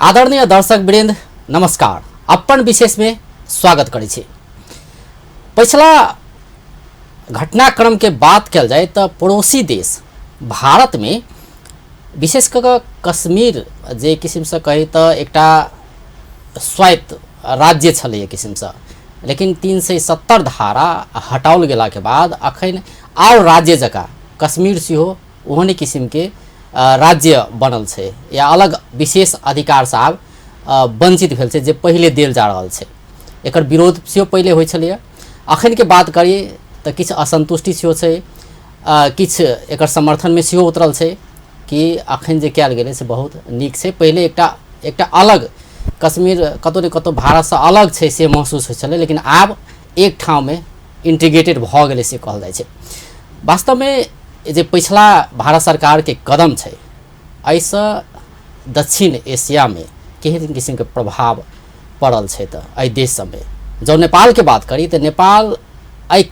आदरणीय दर्शक वृंद नमस्कार। अपन विशेष में स्वागत करै छी। पिछला घटनाक्रम के बात कल जाए तो पड़ोसी देश भारत में विशेष कर कश्मीर जे किस्म से कही तो एकटा स्वायत्त राज्य छलै एक किस्म से, लेकिन 370 धारा हटाओल गेला के बाद अखन और राज्य जका कश्मीर सेहो ओहने किस्म के राज्य बनल है या अलग विशेष अधिकार से आब वंचित भेल छै जे पहले देल जा रहल छै। एकर विरोध सेहो पहले होइ छलैया। अखन के बात करिए तो किछ असंतुष्टि सेहो छै, किछ एकर समर्थन में सेहो उतरल छै कि अखन जे कयल गेलै से बहुत नीक छै। पहले एकटा अलग कश्मीर कतौ ने कतौ भारत से अलग छै से महसूस होइ छलै, लेकिन आब एक ठाव में इंटीग्रेटेड भ गेलै से कहल जाइ छै। वास्तव में जे पिछला भारत सरकार के कदम है ऐसा दक्षिण एशिया में केहन किस्म के प्रभाव पड़ल है। तो अ देश सब में जो नेपाल के बात करी तो नेपाल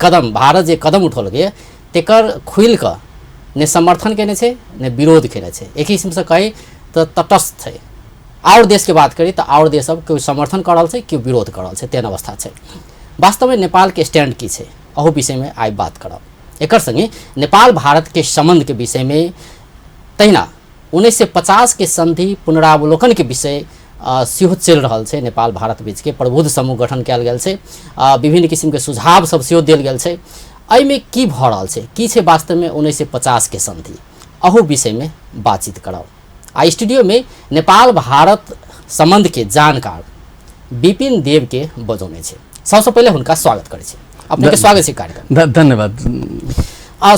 कदम भारत जे कदम उठल गए तेकर खुल कर ने समर्थन केने छे ने विरोध केने छे। एक ही किस्म से कही तो तटस्थ है। और देश के बात करी तो और देश सब क्यों समर्थन कर रहा है क्यों विरोध कर रहा है तेन अवस्था है। वास्तव में नेपाल के स्टैंड की है अहू विषय में आई बात करब। एक संगे नेपाल भारत के संबंध के विषय में तहिना 1950 के संधि पुनरावलोकन के विषय सेहो चल रहा है। नेपाल भारत बीच के प्रबुद्ध समूह गठन कयल गेल छै, विभिन्न किस्म के सुझाव सब सेहो देल गेल छै। एहिमे की भ रहल छै की छै वास्तव में 1950 के संधि अहू विषय में बातचीत करब। आ स्टूडियो में नेपाल भारत संबंध के जानकार विपिन देव के बजौने छै। सबसे पहले हुनका स्वागत करै छी। अपने के स्वागत है कार्यक्रम। धन्यवाद।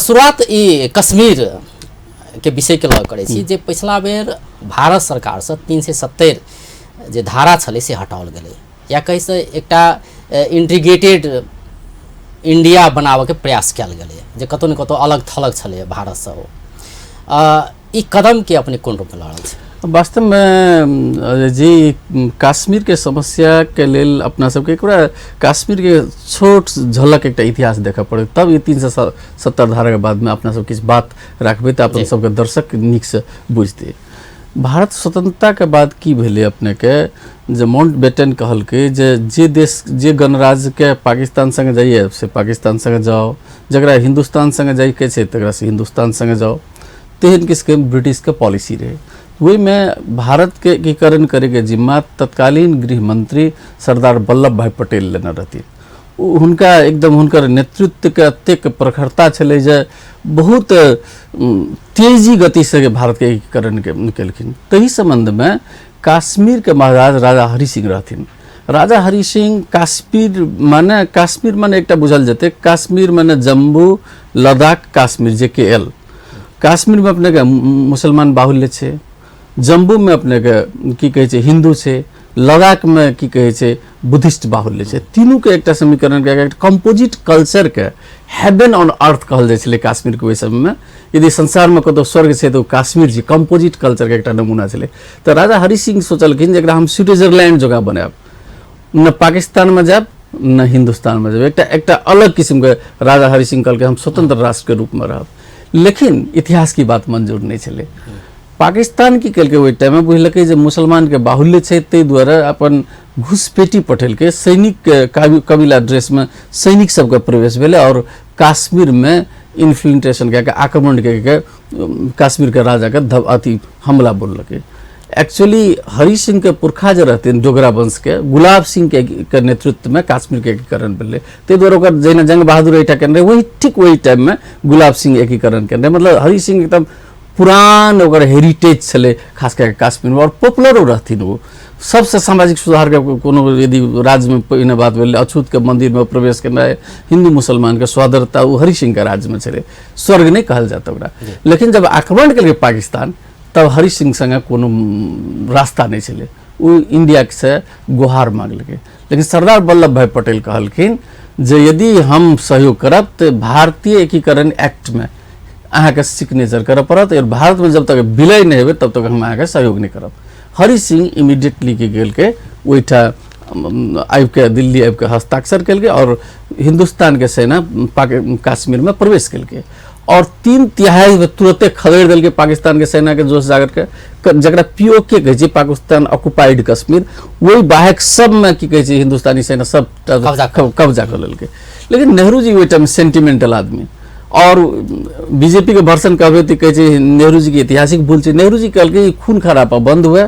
शुरुआत ई कश्मीर के विषय के लग करै छी जे पिछला बेर भारत सरकार से 370 जे धारा छलै से हटाओल गेलै या कहि से एकटा इंटीग्रेटेड इंडिया बनाबे के प्रयास कयल गेलै जे कतौ ने कतौ अलग थलग छलै भारत से। ई कदम के अपने कोन रूप में लऽ रहल छै? वास्तव में जी कश्मीर के समस्या के लेल अपना सबके एक कश्मीर के छोट झलक एक इतिहास देखा पड़े, तब ये 370 धारा के बाद में अपना सब किछ बात रखबे तो अपन सबके दर्शक नीक से बुझते। भारत स्वतंत्रता के बाद की भेले अपने के जे माउंटबेटन कहल के जे देश जे गणराज्य के पाकिस्तान संगे जाइए से पाकिस्तान संगे जाओ, जकरा हिंदुस्तान संगे जाय के छै तकरा से हिंदुस्तान संगे जाओ, तेहन किसके ब्रिटिश के पॉलिसी रहे। वही में भारत के एकीकरण करे के जिम्मा तत्कालीन गृह मंत्री सरदार वल्लभ भाई पटेल लेने रहती। हुनका एकदम हुनकर नेतृत्व के अत्यक प्रखरता छलै जे बहुत तेजी गति से भारत के एकीकरण के केलखिन। तही संबंध में कश्मीर के महाराज राजा हरि सिंह रहथिन। राजा हरि सिंह कश्मीर माने एकटा बुझल जेते कश्मीर माने जम्मू लद्दाख कश्मीर जे के एल। कश्मीर में अपने के मुसलमान बाहुल्य छे, जम्मू में अपने के की कहे छे हिंदू छे, लद्दाख में की कहे छे बुद्धिस्ट बाहुल्य छे। तीनों के एकटा समीकरण के एक कंपोजिट कल्चर के हेवन ऑन अर्थ कहल जाय छले कश्मीर के। ओहि समय में यदि संसार में कतौ स्वर्ग छे तो कश्मीर जी कंपोजिट कल्चर के एकटा नमूना छले। तो राजा हरि सिंह सोचलखिन जे एकरा हम स्विट्जरलैंड जगह बनाब, न पाकिस्तान में जाब न हिंदुस्तान में जाब, एकटा अलग किस्म के राजा हरि सिंह कहल के हम स्वतंत्र राष्ट्र के रूप में रहब। लेकिन इतिहास की बात मंजूर नहीं चले। पाकिस्तान की कल के वही टाइम में बुझल जे मुसलमान के बाहुल्य छै, ते द्वारा अपन घुसपैठी पठेल के सैनिक कबीला ड्रेस में सैनिक सबके प्रवेश भेले और कश्मीर में इन्फिल्ट्रेशन के आक्रमण के कश्मीर के राजा के अति हमला बोलके। एक्चुअली हरि सिंह के पुरखा जो रहते डोगरा वंश के गुलाब सिंह के नेतृत्व में कश्मीर के एकीकरण भेले। ते द्वारा जैना जंग बहादुर एटा केने वही ठीक वही टाइम में गुलाब सिंह एकीकरण केने। मतलब हरि सिंह एकदम पुरान ओकर हेरिटेज छले खास करके कश्मीर में और पॉपुलर रहथिन। वो सबसे सामाजिक सुधार के कोनो यदि राज्य में पहिने बात भेल अछूत के मंदिर में प्रवेश करना हिंदू मुसलमान के स्वाधीनता वो हरि सिंह के राज्य में छले, स्वर्ग नहीं कहल जाता ओकरा। लेकिन जब आक्रमण के पाकिस्तान तब हरि सिंह संगे कोनो रास्ता नहीं चले, वो इंडिया से गुहार मांगलके। लेकिन सरदार वल्लभ भाई पटेल कहलखिन जे यदि हम सहयोग करब तो भारतीय एकीकरण एक्ट में अहाँ के सिग्नेचर कर पड़त और भारत में जब तक विलय नहीं हो तब तक हम अहाँ के सहयोग नहीं करब। हरि सिंह इमीडिएटली के गेल के ओइठा आबि के दिल्ली आबि के हस्ताक्षर केलके और हिंदुस्तान के सेना कश्मीर में प्रवेश केलके और 3/3 में तुरंते खदेड़ दिल के पाकिस्तान के सेना के जोश जागर के जरा POK कहे छै पाकिस्तान ऑक्युपाइड कश्मीर, वही बाहक सब में की कहे छै हिंदुस्तानी सेना सब कब्जा कर लेलकै। लेकिन नेहरू जी ओहि टाइम सेंटिमेंटल आदमी, और बीजेपी के वर्सन कहबे तो कहे छै नेहरू जी के ऐतिहासिक भूल छै। नेहरू जी कहलकै खून खराबा बंद हुए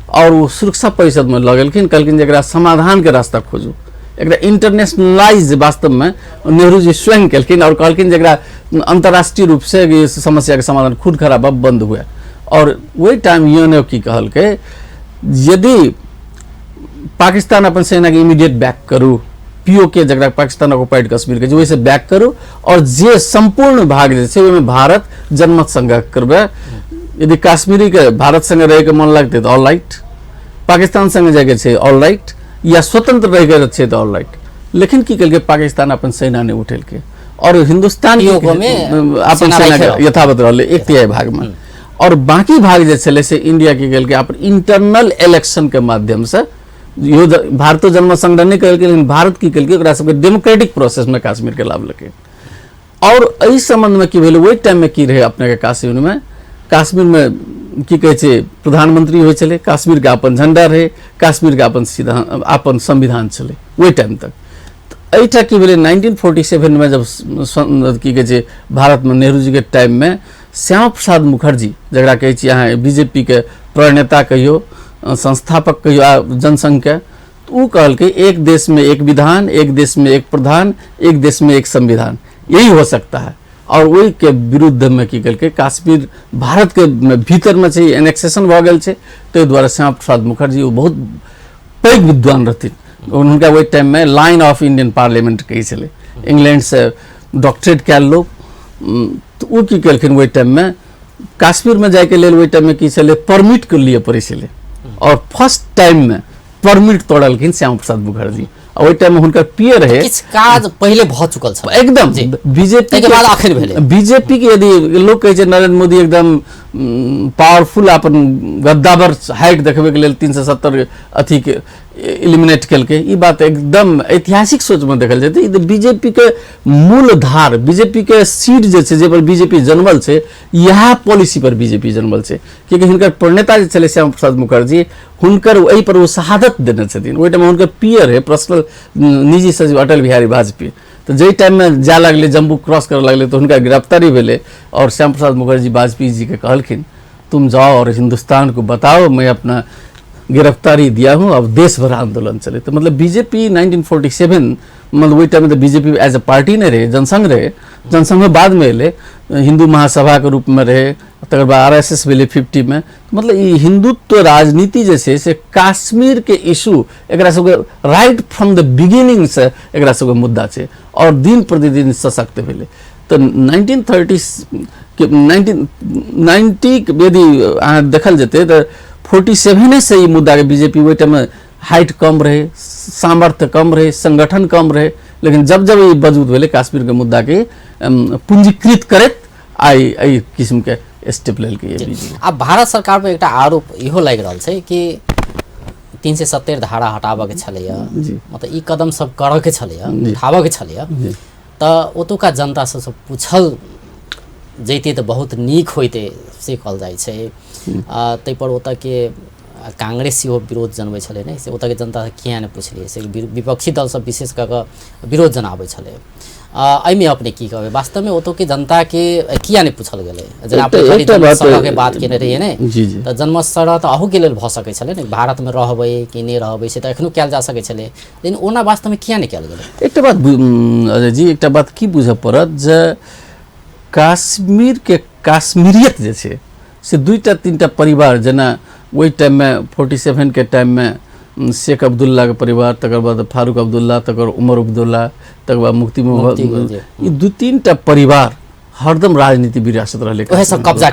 और वो सुरक्षा परिषद में लगलखिन, कहलखिन जरा समाधान के रास्ता खोजू, एक इंटरनेशनलाइज वास्तव में नेहरू जी स्वयं कलखिन और कहलखिन जरा अंतर्राष्ट्रीय रूप से इस समस्या के समाधान खून खराबा बंद हुए। और वही टाइम UNO की कहलकै यदि पाकिस्तान अपन सेना के इमीडिएट बैक करू, POK जरा पाकिस्तान ऑक्युपाइड कश्मीर के वैसे बैक करू, और जे संपूर्ण भाग जे भारत जनमत संग्रह करबे, यदि कश्मीरी के भारत संगे रह के मन लगते तो ऑल राइट, पाकिस्तान संगे जाके छे ऑल राइट, या स्वतंत्र रह के छे तो ऑल राइट। लेकिन की कल के पाकिस्तान अपन सेना ने उठेल के और हिंदुस्तान अपन सेना के यथावत रहले 1/3 भाग में, और बाकी भाग जे छले से इंडिया की कल के अपन इंटरनल इलेक्शन के माध्यम से भारत जनमत संग्रह नहीं कल के, लेकिन भारत की कल के सब डेमोक्रेटिक प्रोसेस में कश्मीर के लाभ लेके। और एहि संबंध में की भेल वही टाइम में की रहे अपने के कश्मीर में की कहे छै प्रधानमंत्री होय छले, कश्मीर के अपन झंडा रहे, कश्मीर के अपन संविधान चले वही टाइम तक। तो एटा की भेले 1947 में जब की कहे छै भारत में नेहरू जी के टाइम में श्यामा प्रसाद मुखर्जी जरा कहे छी यहाँ बीजेपी के प्रणेता कहियो, संस्थापक कहियो जनसंघ के, तो उ कहलकै एक देश में एक विधान, एक देश में एक प्रधान, एक देश में एक संविधान, यही हो सकता है। और वही के विरुद्ध में की कल कश्मीर भारत के भीतर में एनेक्सेशन भ गेल छै, ताहि द्वारा श्यामा प्रसाद मुखर्जी वो बहुत पैघ विद्वान रहथिन। उनका वही टाइम में लाइन ऑफ इंडियन पार्लियामेंट कही छे, इंग्लैंड से डॉक्टरेट कैल लोग, तो वो की कलखिन वही टाइम में कश्मीर में जाए के लिए वही टाइम में की छे परमिट के लिए पड़े छे, और फर्स्ट टाइम में परमिट तोड़लखिन श्यामा प्रसाद मुखर्जी। वही टाइम में हुनकर पियर है किछ काज पहले भ चुकल छ एकदम बीजेपी के बाद आखिर भेले। बीजेपी के यदि लोग कहे नरेंद्र मोदी एकदम पावरफुल अपन गद्दावर हाइट देखबे के लिए 370 अथी के एलिमिनेट केलके, ई बात एकदम ऐतिहासिक सोच में देखल जाए। ई बीजेपी के मूल धार, बीजेपी के सीट जे छै जे पर बीजेपी जन्मल छै, यह पॉलिसी पर बीजेपी जन्मल छै। क्योंकि हुनकर प्रणेता जे छले श्यामा प्रसाद मुखर्जी, हुनकर वही पर वो शहादत देने छथिन। वही टाइम में हुनकर पियर है पर्सनल निजी सचिव अटल बिहारी वाजपेयी, तो जे टाइम में जा लगले जम्मू क्रॉस कर लगले तो हुनका गिरफ्तारी भेले, और श्यामा प्रसाद मुखर्जी वाजपेयी जी के कहलखिन तुम जाओ और हिंदुस्तान को बताओ मैं अपना गिरफ्तारी दिया हूँ, अब देश भर आंदोलन चले। तो मतलब बीजेपी 1947 मतलब वही टाइम में तो बीजेपी एज ए पार्टी नहीं रहे, जनसंघ रहे, जनसंघ में बाद में एले, हिंदू महासभा के रूप में रहे, तकर बाद RSS भेले 50 में। तो मतलब ये हिंदुत्व राजनीति जैसे से कश्मीर के इशू एकरा सबके राइट फ्रॉम द बिगिनिंग से एकरा सबके मुद्दा छै, और दिन प्रतिदिन सशक्त भेले। तो 1930 के 1990 यदि अहाँ देखल जेते तो 47 से ये मुद्दा के बीजेपी वही टाइम में हाइट कम रहे, सामर्थ्य कम रहे, संगठन कम रहे, लेकिन जब जब ये मजबूत भेले कश्मीर के मुद्दा के पूंजीकृत करत आई किस्म के स्टेप लेल के बीजेपी। अब भारत सरकार पर एकटा आरोप इहो लागि रहल छै कि 370 धारा हटाबे के छलैया, मतलब ई कदम सब करऽ के छलैया, उठाबे के छलैया, तऽ ओतुका जनता से पूछल जैते तऽ बहुत नीक होइते से कहल जाइ छै। ताहि पर ओतऽ के कांग्रेस सेहो विरोध जनबै छलै ने, से ओतऽ के जनता से किया नहि पुछलियै, से विपक्षी दल सब विशेष कऽ कऽ विरोध जनाबै छलै। एहिमे अपने की कहबै, वास्तव में ओतऽ के जनता के किया नहि पूछल गेलै? जेना अपने जनमत के बात केने रहियै ने, तऽ जनमत सभा तऽ अहू के लेल भऽ सकै छलै ने, भारत में रहबै कि नहि रहबै से तऽ एखनो कयल जा सकै छलै, लेकिन ओना वास्तव में किया नहि कयल गेलै? एकटा बात अजय जी, एकटा बात की बुझऽ पड़त जे कश्मीर के कश्मीरियत जे छै से 2-3टा परिवार, जेना वही टाइम में 47 के टाइम में शेख अब्दुल्ला के परिवार, तकर बाद फारूक अब्दुल्ला, तकर उमर अब्दुल्ला, तकर बाद मुफ्ती मोहम्मद, ये 2-3टा परिवार हरदम राजनीति विरासत रहे, सब कब्जा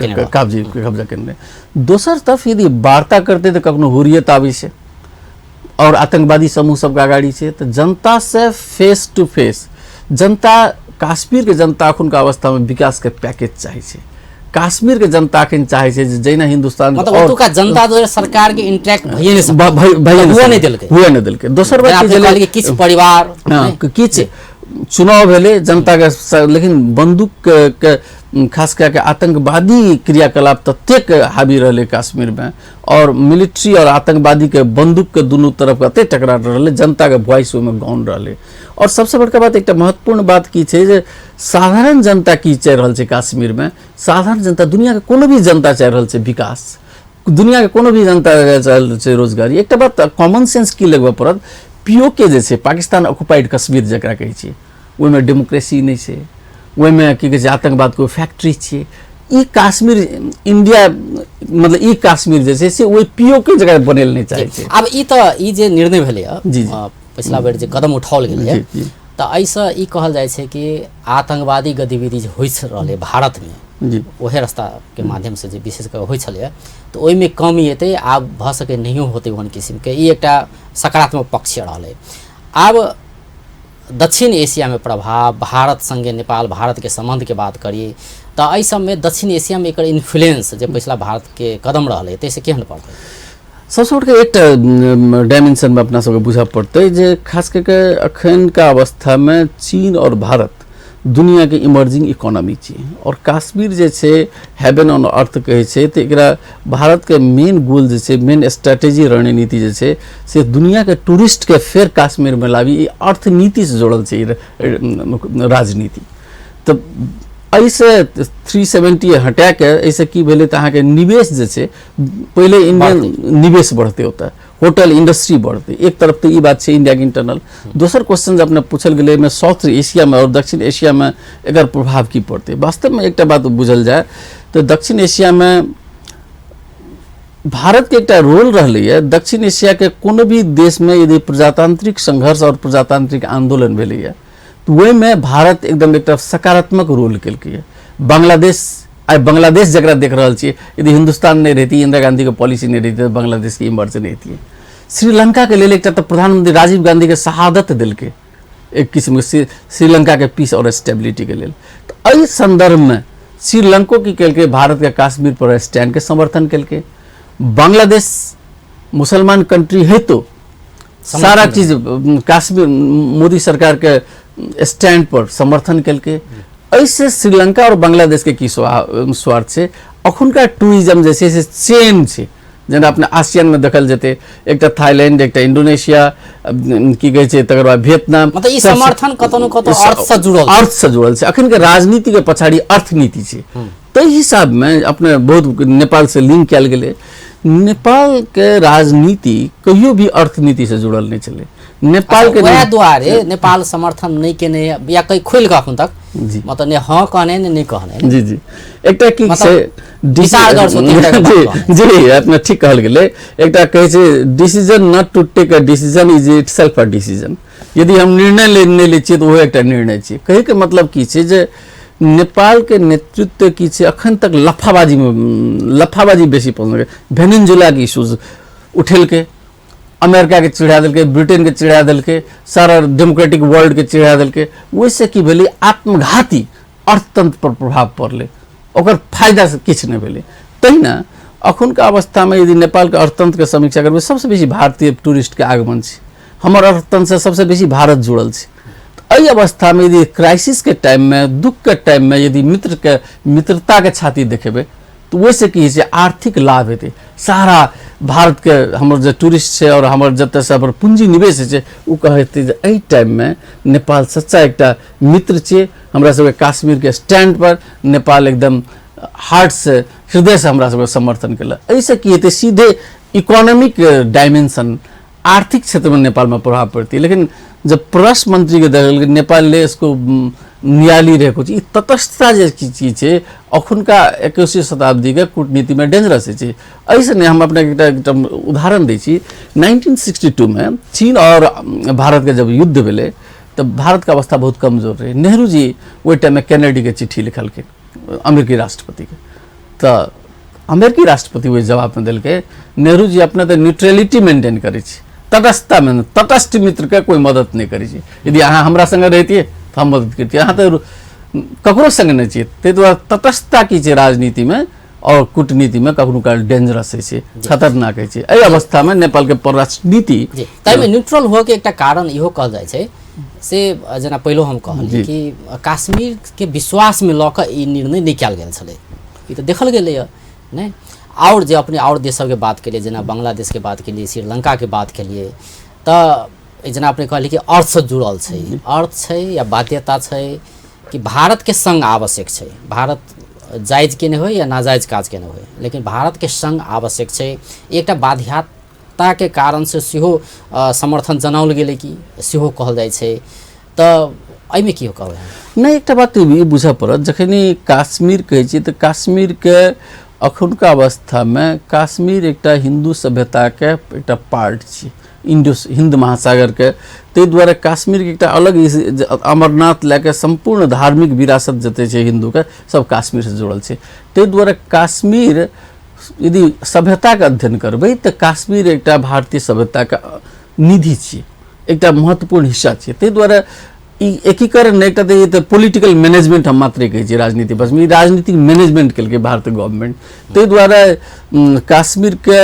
करने। दोसर तरफ यदि वार्ता करते तो कखनो हुर्रियत आबै छै और आतंकवादी समूह सबके आगाड़ी छै, तो जनता से फेस टू फेस जनता, कश्मीर के जनता अखुनका अवस्था में विकास के पैकेज चाहे छै। कश्मीर के जनता अखन चाहे छै जैना हिंदुस्तान मतलब ओतुका जनता जो सरकार के इंटरेक्ट भइए नहीं देलकै। दोसर बात कि किछ परिवार किछ चुनाव भेले जनता के, लेकिन बंदूक के खास कऽ आतंकवादी क्रियाकलाप ततेक हावी रहले कश्मीर में, और मिलिट्री और आतंकवादी के बंदूक के दुनू तरफ कते टकरा रहले, जनता के वॉइस ओहिमे गौन रहले। और सबसे बड़का बात, एक महत्वपूर्ण बात की छै जे साधारण जनता की चाहि रहल छै कश्मीर में। साधारण जनता, दुनिया के कोनो भी जनता चाहि रहल छै विकास, दुनिया के कोनो भी जनता चाहि रहल छै रोजगारी। एक बात कॉमन सेंस की लगबे पड़त, POK जे छै पाकिस्तान ऑक्युपाइड कश्मीर जकरा कहै छै, ओहिमे डेमोक्रेसी नहीं छै, ओहिमे की कहै छै आतंकवाद को फैक्ट्री छै। ई कश्मीर इंडिया मतलब ई कश्मीर जे छै से ओहि POK जगह बनेल नहीं चाहै छै। आब ई जे निर्णय भेलै जी पिछला बेर जे कदम उठाओल गेलै, तऽ एहिसँ ई कहल जाइ छै कि आतंकवादी गतिविधि जे होइ रहलै भारत में, ओहे रास्ता के माध्यम से जे विशेष कर होइ छलै, तऽ ओहिमे कमी एतै, आब भऽ सकै नहियो होतै ओहन किस्म के। ई एकटा सकारात्मक पक्ष रहलै। आब दक्षिण एशिया में प्रभाव, भारत संगे नेपाल भारत के संबंध के बात करी तऽ एहि सब में दक्षिण एशिया में एकर इन्फ्लुएंस जे पिछला भारत के कदम रहलै ताहिसँ केहन पड़तै? सबसे बड़का एक डायमेंशन में अपना सबके बुझा पड़ते जे खास करके अखन का अवस्था में चीन और भारत दुनिया के इमर्जिंग इकोनॉमी छै, और कश्मीर जे छै हेवन ऑन अर्थ कहे छै, तो एकरा भारत के मेन गोल जे छै, मेन स्ट्रेटेजी रणनीति जे छै से दुनिया के टूरिस्ट के फेर कश्मीर में लावी, ई अर्थनीति से जुड़ल छै राजनीति। तो ऐसे 370 हटा के ऐसे की भेले तो अहाँके निवेश जे छै, पहले इंडियन निवेश बढ़ते होता है, होटल इंडस्ट्री बढ़ते। एक तरफ तो ये बात है इंडिया के इंटरनल। दोसर क्वेश्चन अपने पूछल गए में साउथ एशिया में और दक्षिण एशिया में एकर प्रभाव की पड़ते। वास्तव में एक बात बुझल जाए तो दक्षिण एशिया में भारत के एक रोल रही है। दक्षिण एशिया के कोनो भी देश में यदि प्रजातांत्रिक संघर्ष और प्रजातांत्रिक आंदोलन भेले है तो वही में भारत एकदम एक सकारात्मक रोल केलकै। बांग्लादेश जरा देख रहा छे, यदि हिंदुस्तान नहीं रहती, इंदिरा गांधी के पॉलिसी नहीं रहती तो बांग्लादेश की इमर्ज नहीं थी। श्रीलंका के लिए एक तो प्रधानमंत्री राजीव गांधी के शहादत दिलके एक किस्म के श्रीलंका के पीस और स्टेबिलिटी के लिए। तो एहि संदर्भ में श्रीलंको की केलके भारत के कश्मीर पर स्टैंड के समर्थन केलके। बांग्लादेश मुसलमान कंट्री है तो सारा चीज कश्मीर मोदी सरकार के स्टैंड पर समर्थन केलके। ऐसे श्रीलंका और बांग्लादेश के की स्वार्थ से अखुनका टूरिज्म जैसे से चेन है, जेना अपने आसियान में देखल जेते, एक थाईलैंड, एक इंडोनेशिया, की कहे छे, तकर बाद वियतनाम, मतलब ई समर्थन कतनो कतो अर्थ से जुड़ल है। अखन के राजनीति के पछाड़ी अर्थनीति छे। तै हिसाब में अपने बहुत नेपाल से लिंक कयल गेले। नेपाल के राजनीति कहियो भी अर्थनीति से जुड़ल नहीं चले। नेपाल के वह द्वारे नेपाल समर्थन नहीं केने या कई खुल का अखन तक मतलब ने हाँ कहने ने नहीं कहने जी जी एकटा की से जी अपना ठीक कहल गेले। एकटा कहे छे decision not to take a decision is itself a decision. यदि हम निर्णय लेने ले छिए तो वो एकटा निर्णय छे। कहे के मतलब की छे जे नेपाल के नेतृत्व की छे अखन तक लफाबाजी बेसी पहुंच वेनेजुएला के इश्यूज उठेल के, अमेरिका के चिढ़ा दिल के, ब्रिटेन के चिढ़ा दिल के, सारा डेमोक्रेटिक वर्ल्ड के चिढ़ा दिल के। वैसे की भेले आत्मघाती अर्थतंत्र पर प्रभाव पड़ले, ओकर फायदा से किछ नहीं भेले। तहिना अखुनका अवस्था में यदि नेपाल के अर्थतंत्र के समीक्षा करबे, सबसे बेसी भारतीय टूरिस्ट के आगमन छे। हमर अर्थतंत्र से सबसे बेसी भारत जुड़ल छे। एहि अवस्था में यदि क्राइसिस के टाइम में, दुख के टाइम में यदि मित्रता के छाती देखेबे तो वैसे की है आर्थिक लाभ हेते। सारा भारत के हमर जो टूरिस्ट है और हमर जब से हमर पूंजी निवेश है वो कहते जे एहि टाइम में नेपाल सच्चा एकटा मित्र छे। हमरा सब कश्मीर के स्टैंड पर नेपाल एकदम हार्ट से, हृदय से हमरा सब समर्थन केला। ऐसे की हेते सीधे इकोनॉमिक डायमेंशन, आर्थिक क्षेत्र में नेपाल में प्रभाव पड़ती है। लेकिन जब परराष्ट्र मंत्री के देखल नेपाल ने इसको नियाली रहेको छी, तटस्थता जे चीज है अखुनका 21वीं शताब्दी के कूटनीति में डेंजरस है। ऐसे नहीं हम अपने एक उदाहरण दै छी। 1962 में चीन और भारत के जब युद्ध भेले तब भारत का अवस्था बहुत कमजोर रहे। नेहरू जी वही टाइम में कैनेडी के चिट्ठी लिखल के अमेरिकी राष्ट्रपति के, तो अमेरिकी राष्ट्रपति वही जवाब में दिल के नेहरू जी अपने तो न्यूट्रलिटी मेंटेन करे छी, तटस्थता में, तटस्थ मित्र के कोई मदद नहीं करी छी। यदि अहाँ हमरा संगे रहती तो हम मदद करती, यहाँ तो ककरो संग नहीं चाहिए। ते द्वारा तटस्थता की छे राजनीति में और कूटनीति में कखनो काल डेंजरस है, खतरनाक है। एहि अवस्था में नेपाल के परराष्ट्र नीति तय में न्यूट्रल हो के एक कारण इहो कहल जाय छे से जना पहिलो हम कहली कि कश्मीर के विश्वास में लऽ कऽ ई निर्णय नहीं कयल गेल छलै, ई तऽ देखल गेलै नहीं। और जे अपने और देश सबके बात केलिए, जेना बांग्लादेश के बात केलिए, श्रीलंका के बात केलिए, तऽ जेना अपने कहली कि अर्थ से जुड़ल छै, अर्थ छै या बाध्यता छै कि भारत के संग आवश्यक छै, भारत जायज केने हो या नाजायज काज केने हो, लेकिन भारत के संग आवश्यक छै। एकटा बाध्यता के कारण से सेहो समर्थन जनाओल गेलै कि सेहो कहल जाइ छै, तऽ एहिमे की कहबै? नहीं, एकटा बात ई बुझऽ पड़त, जखन काश्मीर कहै छी तऽ काश्मीर के अखुनका अवस्था में काश्मीर एकटा हिंदू सभ्यता के एकटा पार्ट छै, हिंद महासागर के। ताहि दुआरे काश्मीर के एकटा अलग अमरनाथ लैके संपूर्ण धार्मिक विरासत जते छै हिंदू के, सब काश्मीर से जुड़ल छै। ताहि दुआरे काश्मीर यदि सभ्यता के अध्ययन करबै तऽ काश्मीर एकटा भारतीय सभ्यता का निधि छै, एकटा महत्वपूर्ण हिस्सा छै। ताहि दुआरे एकीकरण नहीं, एक तो पॉलिटिकल मैनेजमेंट हम मात्रे कहे छी, राजनीति बस में राजनीतिक मैनेजमेंट के भारतीय गवर्नमेंट। ताहि दुआरे काश्मीर के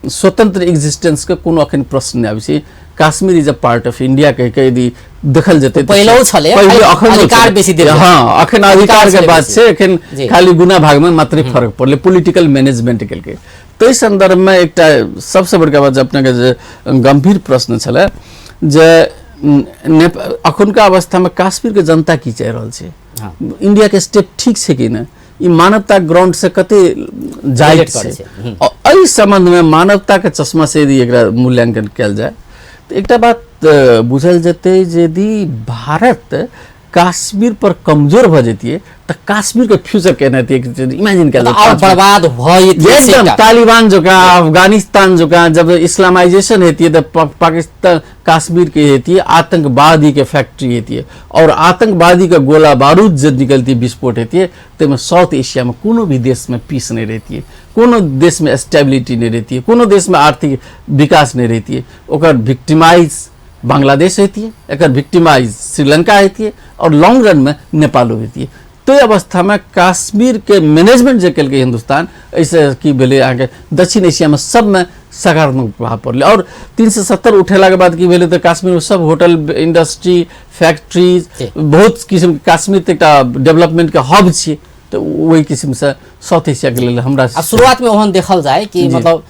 स्वतंत्र एग्जिस्टेंस के कोनो अखन प्रश्न नहीं आबै छै। Kashmir is a part of India कह के यदि देखल जेतै पहिलो छले, अधिकार बेसी देल, हाँ अखन अधिकार के बात छै, अखन खाली गुना भाग में मात्र फर्क पड़ले पॉलिटिकल मैनेजमेंट के। ताहि संदर्भ में एकटा सबसे बड़का बात अपने के जे गंभीर प्रश्न छले जे अखुनका अवस्था में काश्मीर के जनता की चाह रहल छै, इंडिया के स्टेप ठीक छै कि नहीं, ई मानवता ग्राउंड से कते जायज छै, और एहि संबंध में मानवता के चश्मा से यदि एकरा मूल्यांकन कयल जाय तो एकटा बात बुझल जेतै जे यदि भारत काश्मीर पर कमजोर भ जतिए तो काश्मीर के फ्यूचर केना हेतै, इमेजिन कयल जाय, बर्बाद भ जेतै। तालिबान जोका, अफगानिस्तान जोका जब इस्लामाइजेशन हेतिए तो पाकिस्तान काश्मीर के हेतिए आतंकवादी के फैक्ट्री हेतिए, और आतंकवादी का गोला बारूद जब निकलती विस्फोट हेतिए तो साउथ एशिया में कोनो भी देश में पीस नहीं रहती, कोनो देश में स्टेबिलिटी नहीं रहती, कोनो देश में आर्थिक विकास नहीं रहती। ओकर विक्टिमाइज बांग्लादेश हेती, एक विक्टिमाइज श्रीलंका हेती, और लॉन्ग रन में नेपालो हेती। तो अवस्था में काश्मीर के मैनेजमेंट जो कल हिंदुस्तान ऐसे की भेले आगे दक्षिण एशिया में सब में सकारात्मक प्रभाव पड़े। और 370 उठेला के बाद की भेले तो काश्मीर में सब होटल इंडस्ट्री फैक्ट्रीज बहुत किस्म काश्मीर तो एक डेवलपमेंट के हब छे, तो वही किस्म से साउथ एशिया के लिए हमरा शुरुआत में ओहन देखल जाए कि मतलब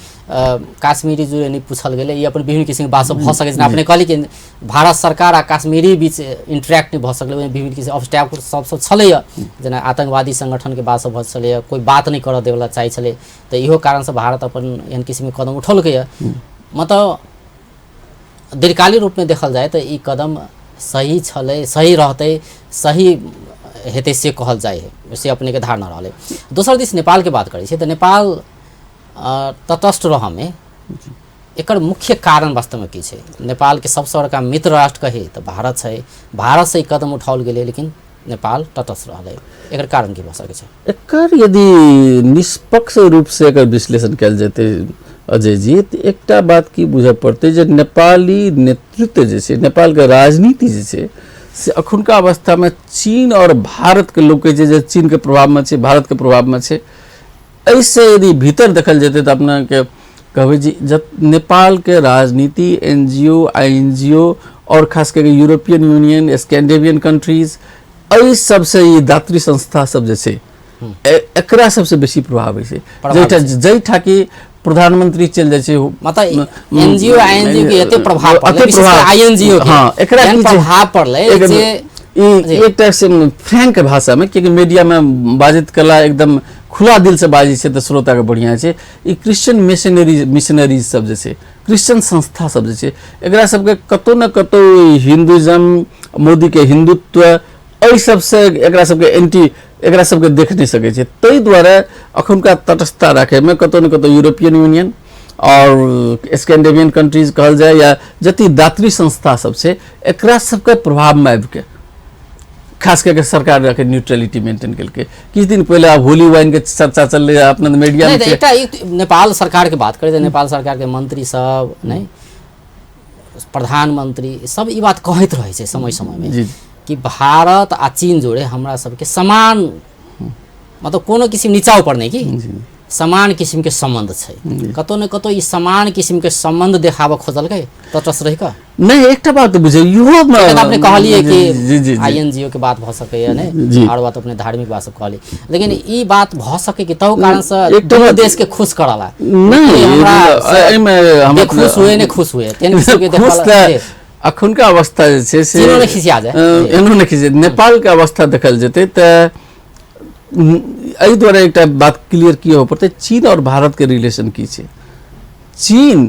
काश्मीरी जो नहीं पूछल गए, ये अपन विभिन्न किस्म के बात सब भ सके, अपने कहली कि भारत सरकार आ काश्मीरी बीच इंटरेक्ट नहीं भ सकले, विभिन्न किस्म ऑब्स्टैकल सब छलै, जेना आतंकवादी संगठन के बात सब भ छलै, कोई बात नहीं कर देवला चाहे छलै, तो इहो कारण से भारत अपन एहन किस्म के कदम उठलकै। मतलब दीर्घकालीन रूप में देखल जाए तो ई कदम सही छलै, सही रहते, सही हेतै से कहल जाए है, से अपने के धारणा रहलै। दोसर दिस नेपाल के बात करै छै तो नेपाल तटस्थ रह में एकर मुख्य कारण वास्तव में की छै? नेपाल के सबसे बड़का मित्र राष्ट्र कहे तो भारत है, भारत से कदम उठाओल गेलै लेकिन नेपाल तटस्थ रहलै, एकर कारण की भ सकै छै? एकर यदि निष्पक्ष रूप से एकर विश्लेषण कयल जेतै अजय जी, तो एकटा बात की बुझे पड़ते जे नेपाली नेतृत्व जे छै, नेपाल के राजनीति जे छै से अखुनका अवस्था में चीन और भारत के लोग जे चीन के प्रभाव में छै, भारत के प्रभाव में छै। ऐसे यदि भीतर देखल जेते तो अपना के कहबे जी जब नेपाल के राजनीति एनजीओ आईएनजीओ और खास करके यूरोपियन यूनियन स्कैंडिनेवियन कंट्रीज एहि सबसे ये दात्री संस्था सब जे छै एकरा सबसे बेसी प्रभाव है, जैठा कि प्रधानमंत्री चल जाए छै, मतलब एनजीओ आईएनजीओ के एते प्रभाव पड़ले, विशेष आईएनजीओ के हां एकरा की प्रभाव पड़ले जे एक तरह से फ्रैंक भाषा में क्योंकि मीडिया में बाजित कला एकदम खुला दिल से बाजी से तो श्रोता के बढ़िया है। ये क्रिश्चियन मिशनरीज सब जैसे क्रिश्चियन संस्था सब जैसे एकरा सबके कतो न कतो हिंदुइज्म मोदी के हिंदुत्व एहि सबसे एकरा सबके एंटी एकरा सबके देख नहीं सके छे। ताहि द्वारा अखुनका तटस्थता राखे में कतो न कतो यूरोपियन यूनियन और स्कैंडिनेवियन कंट्रीज कहल जाए या जति दात्री संस्था सब से एकरा सबके प्रभाव में आबि के खास करके सरकार रखे न्यूट्रलिटी मेंटेन करके किछ दिन पहले अब होली वाइन के चर्चा चल रहा अपना मीडिया में एकटा नेपाल सरकार के बात करे तो नेपाल सरकार के मंत्री सब नहीं प्रधानमंत्री सब ई बात कहत रहे छै समय समय में कि भारत आ चीन जोड़े हमरा सबके समान मतलब कोनो किसी नीचा ऊपर नहीं की समान किसिम के संबंध छै, कतौ न कतौ ई समान किसिम के संबंध देखाबऽ खोजलकै तटस्थ रहि कऽ? नहीं, एक बात तो बुझे इहो आपने कहलिए जी कि INGO के बात भ सकैया नहीं, और बात अपने धार्मिक बात सब कहली, लेकिन ई बात भ सकै कि तहु कारण से दोनों देश के खुश करला नहीं, हमरा खुश हुए ने खुश हुए तेन किसी के देखला अखुनका अवस्था जे छै से तीनों ने खिसिया जाए, एनो ने खिसिया। नेपाल के अवस्था देखल जेतै त एहि द्वारा एकटा बात क्लियर किए हो पड़तै, चीन और भारत के रिलेशन की छै। चीन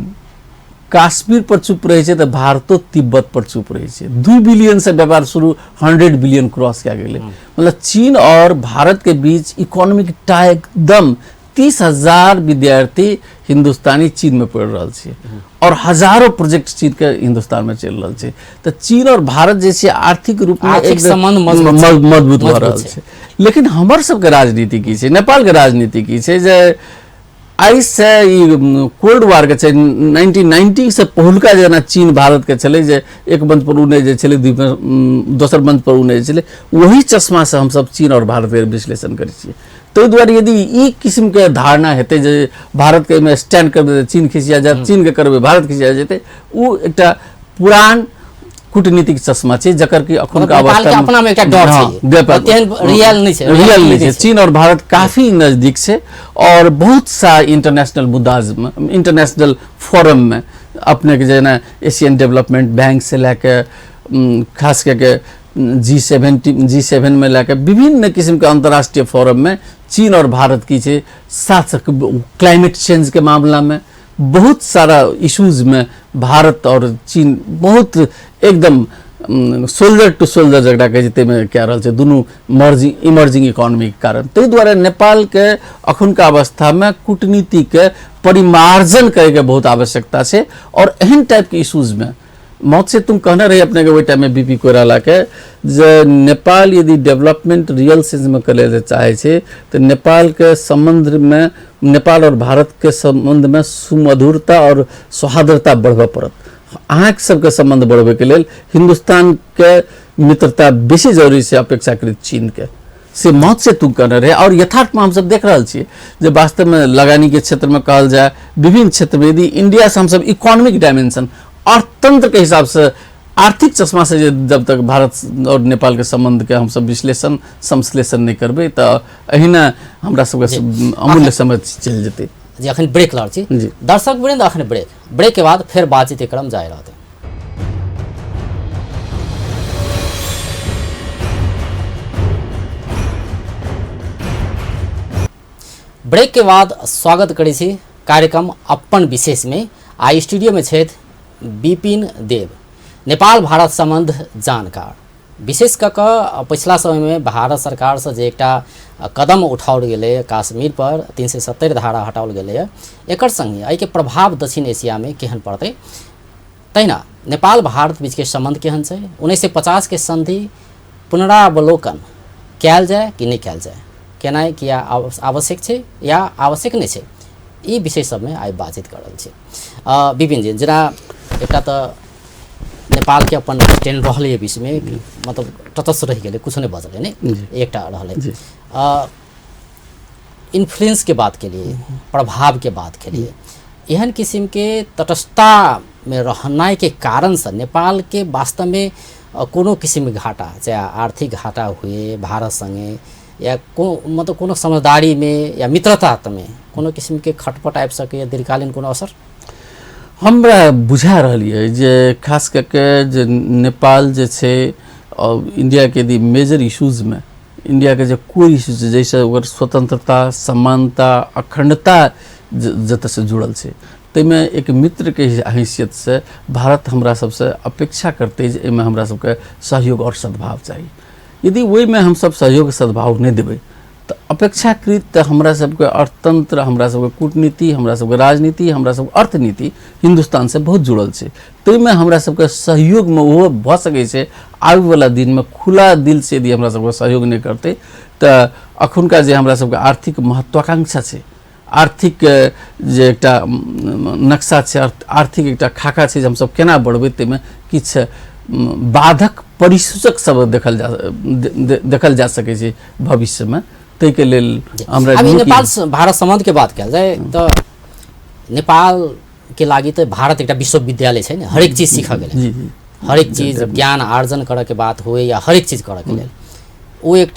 काश्मीर पर चुप रहे छै त भारतो तिब्बत पर चुप रहे छै। 2 बिलियन से व्यापार शुरू 100 बिलियन क्रॉस किया गेलै, मतलब चीन और भारत के बीच इकोनॉमिक टाई एकदम 30,000 विद्यार्थी हिंदुस्तानी चीन में पढ़ रहा है और हजारों प्रोजेक्ट चीन के हिंदुस्तान में चल रहा है। तो चीन और भारत जैसे आर्थिक रूप में एक संबंध मजबूत हो रहा है। लेकिन हमार सबके राजनीति की है, नेपाल के राजनीति की है जे आई से कोल्ड वार के 1990 से पहुलका जना चीन भारत के चले जे एक मंच पर उन्हें जे चले दोसर मंच पर उन्हें चले, वही चश्मा से हम सब चीन और भारत के विश्लेषण करै छियै। तो द्वारा यदि ई किस्म के धारणा हेतै जे भारत के में स्टैंड कर दे चीन खिसिया जाए, चीन के करबे भारत खिसिया जेतै, उ एकटा पुरान कूटनीतिक चश्मा छै जकर कि अखुनका अवस्था में अपना में एकटा डर छै, तेहन रियल नहीं छै, रियल नहीं छै। चीन और भारत काफी नजदीक से और बहुत सा इंटरनेशनल मुद्दा में, इंटरनेशनल फोरम में अपने के जेना एशियन डेवलपमेंट बैंक से लेके खास करके G7 में लेकर विभिन्न किस्म के अंतर्राष्ट्रीय फोरम में चीन और भारत की छे। साथ क्लाइमेट चेंज के मामला में बहुत सारा इश्यूज में भारत और चीन बहुत एकदम सोल्जर टू सोल्जर झगड़ा के जीते में क्या रहा है, दोनों इमर्जिंग इकोनॉमी के कारण। तो द्वारा नेपाल के अखुनका अवस्था में कूटनीति के परिमार्जन करे के बहुत आवश्यकता है। और एहन टाइप के इश्यूज में मौत से तुम कहना रहे अपने के वही टाइम में बीपी कोइराला के जे नेपाल यदि डेवलपमेंट रियल सेंस में करे चाहे छे तो नेपाल के संबंध में, नेपाल और भारत के संबंध में सुमधुरता और सौहार्दता बढ़बे पड़त। अहाँ सबके संबंध बढ़बे के लिए हिंदुस्तान के मित्रता बेसी जरूरी से अपेक्षाकृत चीन के से मौत से तुम कहना रहे। और यथार्थ में हम सब देख रहा छे जब वास्तव में लगानी के क्षेत्र में कहल जाए, विभिन्न क्षेत्र में यदि इंडिया से हम सब इकोनॉमिक डायमेंशन अर्थतंत्र के हिसाब से आर्थिक चश्मा से जब तक भारत और नेपाल के संबंध के हम सब विश्लेषण संश्लेषण नहीं करबे तो अहिना हमरा सबके अमूल्य समय चल जेतै। जी अखन ब्रेक लड़ छी दर्शक वृंद, अखन ब्रेक के बाद फिर बातचीत क्रम जारी रहते। ब्रेक के बाद स्वागत करै छी कार्यक्रम अपन विशेष में। आई स्टूडियो में छथि विपिन देव, नेपाल भारत संबंध जानकार। विशेष कऽ पिछला समय में भारत सरकार से जे एकटा कदम उठाओल गेलै कश्मीर पर 370 धारा हटाओल गेलै, एकर संगे एहि के प्रभाव दक्षिण एशिया में केहन पड़तै, तहिना नेपाल भारत बीच के संबंध केहन छै, 1950 के संधि पुनरावलोकन कयल जाए कि नहीं कयल जाए, केनाइ किया आवश्यक छै या आवश्यक नहीं छै, ई विषय सब में आइ बातचीत कर रहल छी। विपिन जी, जेना एकटा तऽ नेपाल के अपन स्टैंड रहले बीच में, मतलब तटस्थ रह गए, कुछ नहीं बचल नहीं, एकटा रहले इन्फ्लुएंस के बात के लिए, प्रभाव के बात के लिए, एहन किस्म के तटस्थता में रहनाइ के कारण से नेपाल के वास्तव में कोनो किस्म के घाटा, चाहे आर्थिक घाटा हुए भारत संगे या मतलब कोनो समझदारी में या मित्रता में कोनो किस्म के खटपट आबि सके, दीर्घकालीन कोनो असर हमरा बुझा रही है जे खास करके जे नेपाल जे छे और इंडिया के यदि मेजर इश्यूज में इंडिया के जो कोई इश्यूज जैसे ओकर स्वतंत्रता, समानता, अखंडता जतऽ से जुड़ल छे, तैमे एक मित्र के हैसियत से भारत हमरा सबसे अपेक्षा करते जे एहिमे हमरा सबके सहयोग और सद्भाव चाहिए। यदि वही में हम सब सहयोग सद्भाव नहीं देबै तो अपेक्षाकृत हमरा सबके अर्थतंत्र, हमरा सबके कूटनीति, हमरा सबके राजनीति, हमरा सबके अर्थनीति हिंदुस्तान से बहुत जुड़ल छै। तैमे हमरा सबके सहयोग में वो भ सकै छै आबे वाला दिन में खुला दिल से यदि हमरा सबके सहयोग नहीं करते तो अखुनका जे हमरा सबके आर्थिक महत्वाकांक्षा छै, आर्थिक जे एकटा नक्शा छै, आर्थिक एकटा खाका छै जे हम सब केना बढ़बै, तैमे किछु बाधक परिसूचक सब देखल जा सकै छै भविष्य में। तै के लेल हमरा अभी नीक नेपाल भारत संबंध के बात कयल जाए तो नेपाल के लागि तो भारत एक विश्वविद्यालय है ना, हरेक चीज सीखा गेल, जी जी हरेक चीज ज्ञान आर्जन करे के बात हुए या हरेक चीज करे के लेल वो एक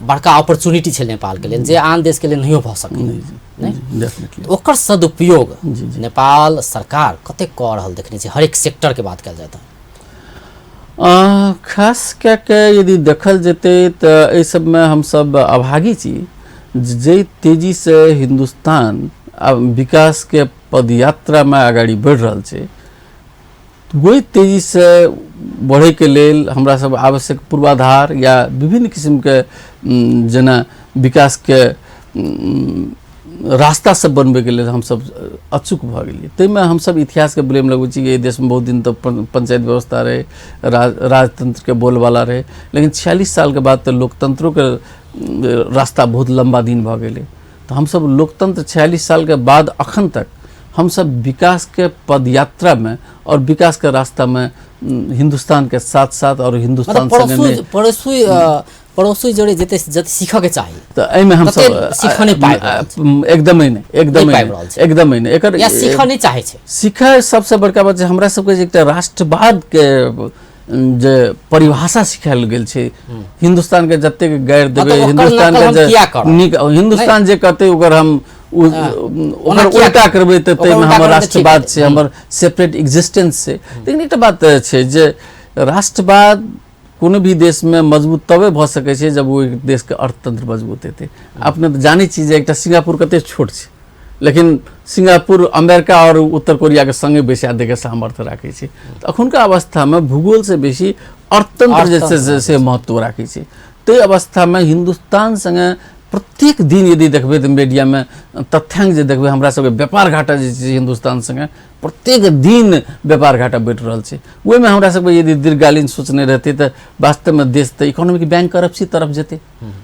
बड़का अपॉर्चुनिटी है नेपाल के लिए, जे आन देश के लिए नहीं भ सकै नहीं। डेफिनेटली ओकर सदुपयोग नेपाल सरकार कते क रहल देखने छै, हरेक सेक्टर के बात कयल जाए तो खास कए के यदि देखल जेतै तो एहि सबमे हम सब अभागी छी। जे तेजी से हिंदुस्तान विकास के पदयात्रा में आगाड़ी बढ़ रहल छै, वही तेजी से बढ़े के लेल हमरा सब आवश्यक पूर्वाधार या विभिन्न किस्म के जेना विकास के रास्ता सब बनबे के लेल हम सब अचूक भ गेलिए। तैमे हम सब इतिहास के ब्लेम लगबै छी कि देश में बहुत दिन तक पंचायत व्यवस्था रहे, राजतंत्र के बोलबाला रहे, लेकिन 46 साल के बाद तो लोकतंत्रों के रास्ता बहुत लंबा दिन भ गेलै। तो हम सब लोकतंत्र 46 साल के बाद अखन तक हम सब विकास के पदयात्रा में और विकास के रास्ता में हिंदुस्तान के साथ साथ और हिंदुस्तान पड़ोसी जोड़े जते जते सीखा के चाहिए तो एमे हम सब सीखा नहीं पाए, एकदमै नहीं एकर या सीखा नहीं चाहे छै। सीखा सबसे बड़का बात हमरा सबके जे एकटा राष्ट्रवाद के जे परिभाषा सिखायल गेल छै, हिंदुस्तान के जते गैर देबे, हिंदुस्तान के हिंदुस्तान जे कहते ओकर हम ओकर उल्टा करबै तऽ तैमे हमर राष्ट्रवाद छै, हमर सेपरेट एग्जिस्टेंस छै। लेकिन एकटा बात छै जे राष्ट्रवाद कोनो भी देश में मजबूत तबे भ सकै छै जब वो एक देश के अर्थतंत्र मजबूत हेतै। अपने तो जानै छी जे एकटा सिंगापुर कते छोट छै, लेकिन सिंगापुर अमेरिका और उत्तर कोरिया के संगे बैसा दे के सामर्थ्य राखै छै। तो अखुनका अवस्था में भूगोल से बेसी अर्थतंत्र से महत्व राखै छै। तै अवस्था में हिंदुस्तान संगे प्रत्येक दिन यदि देखबै तो मीडिया में तथ्यांक जे देखबै हमरा सबके व्यापार घाटा जे छै हिंदुस्तान संगे प्रत्येक दिन व्यापार घाटा बढ़ रहल छै। ओहि में हमरा सबके यदि दीर्घकालीन सोचने रहते तो वास्तव में देश तो इकोनॉमिक बैंक करप्सी तरफ जेते।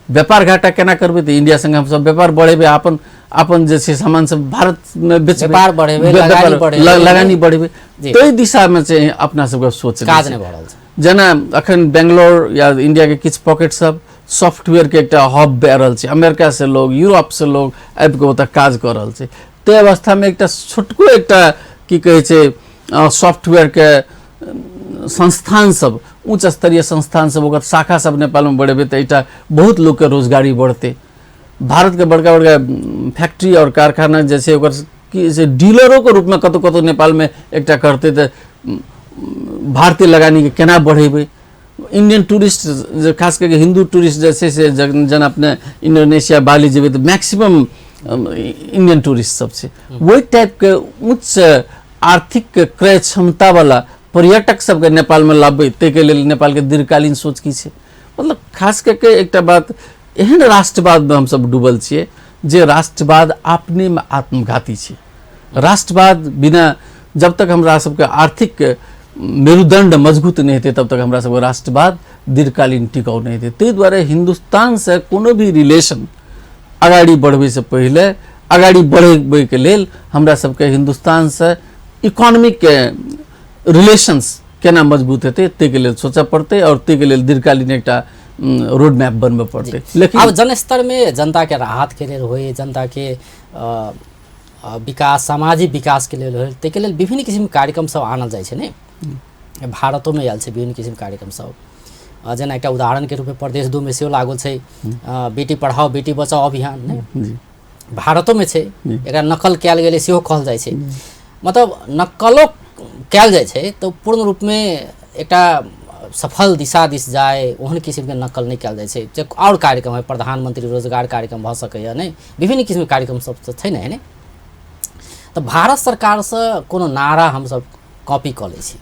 व्यापार घाटा केना करबै तो इंडिया संगे हम सब व्यापार बढ़ेबै, अपन जे छै सामान सब भारत में बेचबै, व्यापार बढ़ेबै, लगानी बढ़ेबै, तै दिशा में छै अपना सबके सोच काज नहि भ रहल छै। जेना अखन बेंगलोर या इंडिया के किछ पॉकेट सब सॉफ्टवेयर के एक हब बह रहल छै, अमेरिका से लोग, यूरोप से लोग आबि के ओतऽ काज कर रहल छै। तै अवस्था में एक छोटको एक की कहे छै सॉफ्टवेयर के संस्थान सब, उच्च स्तरीय संस्थान सब, ओकर शाखा सब नेपाल में बढ़ेबै तो एटा बहुत लोग के रोजगारी बढ़ते। भारत के बड़का बड़का फैक्ट्री और कारखाना जैसे ओकर की से डीलरों के रूप में कतौ कतौ नेपाल में एकटा करते तो भारतीय लगानी के केना बढ़ेबै। इंडियन टूरिस्ट खास करके हिंदू टूरिस्ट जैसे से जन अपने इंडोनेशिया बाली जेबै तो मैक्सिमम इंडियन टूरिस्ट सब छै। वही टाइप के उच्च आर्थिक क्रय क्षमता वाला पर्यटक सबके नेपाल में लाबे, तै के लेल नेपाल के दीर्घकालीन सोच की छै। मतलब खास करके एकटा बात एहन राष्ट्रवाद में हम सब डूबल छियै जे राष्ट्रवाद अपने में आत्मघाती छै। राष्ट्रवाद बिना जब तक हमरा सबके आर्थिक मेरुदंड मजबूत नहीं हेतै तब तक हमरा सबके राष्ट्रवाद दीर्घकालीन टिकाऊ नहीं हेतै। तै दुआरे हिंदुस्तान से कोनो भी रिलेशन आगाड़ी बढ़बै से पहले आगाड़ी बढ़बै के लेल हमरा सबके हिंदुस्तान से इकोनॉमिक के रिलेशंस केना मजबूत हेतै तै के लेल सोचऽ पड़तै और तै के लेल दीर्घकालीन एकटा रोड मैप बनबऽ पड़तै। लेकिन अब जन स्तर में जनता के राहत के लेल होए, जनता के विकास, सामाजिक विकास के लेल होए, तै के लेल विभिन्न किसिम कार्यक्रम सब आनल जाइ छै ने। भारतों में आयल छै विभिन्न किसिम कार्यक्रम सब, जेना एकटा उदाहरण के रूप में प्रदेश 2 में सेहो लागल छै बेटी पढ़ाओ बेटी बचाओ अभियान ने, भारतों में छै। एकरा नकल कयल गेलै सेहो कहल जाइ छै। मतलब नकलो कयल जाइ छै तो पूर्ण रूप में एकटा सफल दिशा दिस जाए ओहन किसिम के नकल नहीं कयल जाइ छै। जे और कार्यक्रम है, प्रधानमंत्री रोजगार कार्यक्रम भ सकैया ने, विभिन्न किसिम के कार्यक्रम सब छै ने। तो भारत सरकार से कोनो नारा हम सब कॉपी कर लै छी,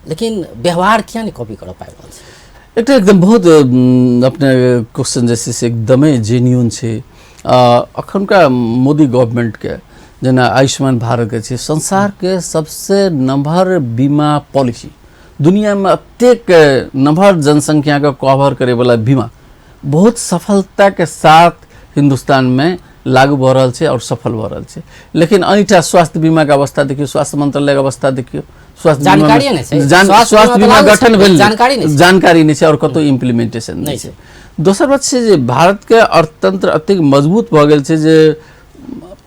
लेकिन व्यवहार क्या नहीं कॉपी कर पाबि रहल छै। एकटा एकदम बहुत अपने क्वेश्चन जैसे से एकदमै जेन्युइन छै। अखनका मोदी गवर्नमेंट के जेना आयुष्मान भारत के छै, संसार के सबसे नम्हर बीमा पॉलिसी, दुनिया में अत्येक नम्हर जनसंख्या के कवर करे वाला बीमा बहुत सफलता के साथ हिंदुस्तान में लागू भऽ रहल छै और सफल भऽ रहल छै। लेकिन एहिठाम स्वास्थ्य बीमा के अवस्था देखियो, स्वास्थ्य मंत्रालय के अवस्था देखियो, स्वास्थ्य स्वास्थ्य बीमा गठन भेल, जानकारी नहीं छै और कतौ इम्प्लीमेंटेशन नहीं छै। दोसर बात छै जे भारत के अर्थतंत्र अत्यधिक मजबूत भऽ गेल छै जे